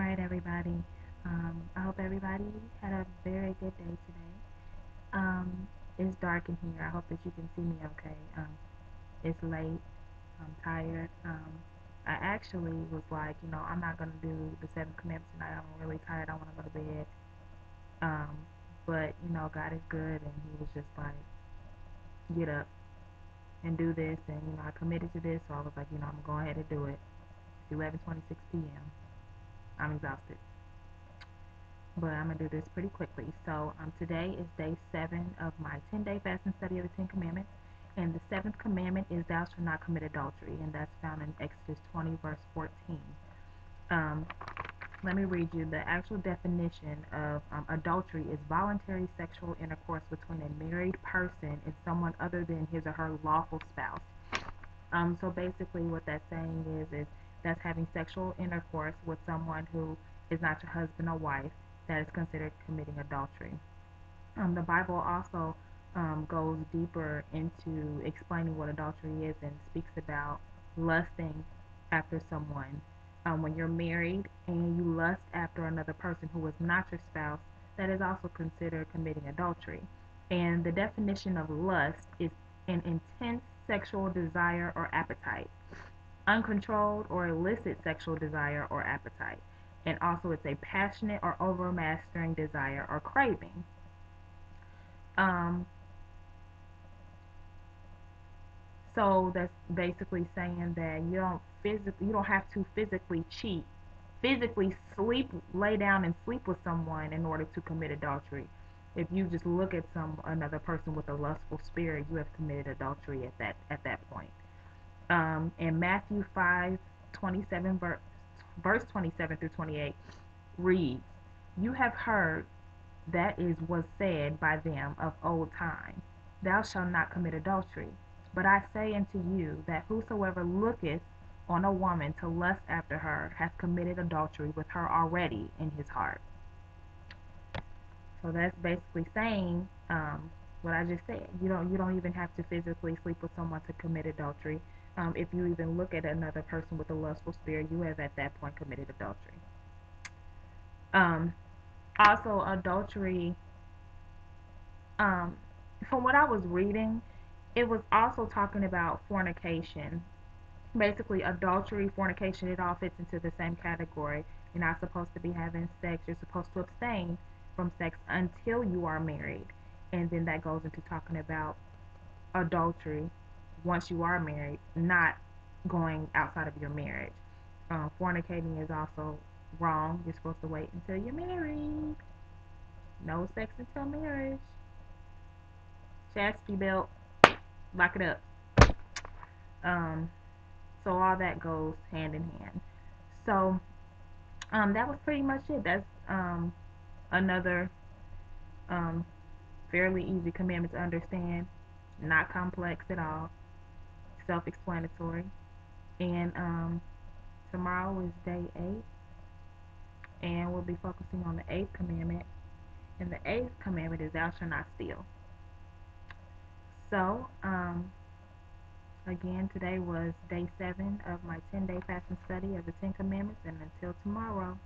right, everybody. I hope everybody had a very good day today. It's dark in here. I hope that you can see me okay. It's late. I'm tired. I actually was like, I'm not gonna do the seven commandments tonight. I'm really tired. I want to go to bed. Um, but God is good, and He was just like, get up and do this, and I committed to this, so I was like, I'm gonna go ahead and do it. It's 11:26 p.m. I'm exhausted. But I'm gonna do this pretty quickly. So today is day 7 of my 10-day fast and study of the 10 Commandments, and the seventh commandment is "Thou shalt not commit adultery," and that's found in Exodus 20 verse 14. Um, Let me read you the actual definition of adultery is voluntary sexual intercourse between a married person and someone other than his or her lawful spouse. So basically, what that's saying is that's having sexual intercourse with someone who is not your husband or wife. That is considered committing adultery. The Bible also goes deeper into explaining what adultery is and speaks about lusting after someone. When you're married and you lust after another person who is not your spouse, that is also considered committing adultery. And the definition of lust is an intense sexual desire or appetite, uncontrolled or illicit sexual desire or appetite. And also, it's a passionate or overmastering desire or craving. Um, so that's basically saying that you don't have to physically cheat, physically lay down and sleep with someone in order to commit adultery. If you just look at another person with a lustful spirit, you have committed adultery at that point. In Matthew 5:27 verse 27 through 28 reads, "You have heard that is was said by them of old time, Thou shalt not commit adultery. But I say unto you that whosoever looketh on a woman to lust after her hath committed adultery with her already in his heart." So that's basically saying what I just said. You don't even have to physically sleep with someone to commit adultery. If you even look at another person with a lustful spirit, you have at that point committed adultery. Um, Also, adultery, um, from what I was reading, it was also talking about fornication. Basically, adultery, fornication, it all fits into the same category. You're not supposed to be having sex. You're supposed to abstain from sex until you are married. And then that goes into talking about adultery once you are married, not going outside of your marriage. Fornicating is also wrong. You're supposed to wait until you're married. No sex until marriage. Chastity belt, lock it up. Um, so all that goes hand in hand. So that was pretty much it. That's another um, fairly easy commandment to understand, not complex at all, self-explanatory. And tomorrow is day 8, and we'll be focusing on the eighth commandment. And the eighth commandment is "Thou shalt not steal." So again, today was day 7 of my 10-day fast and study of the 10 Commandments, and until tomorrow.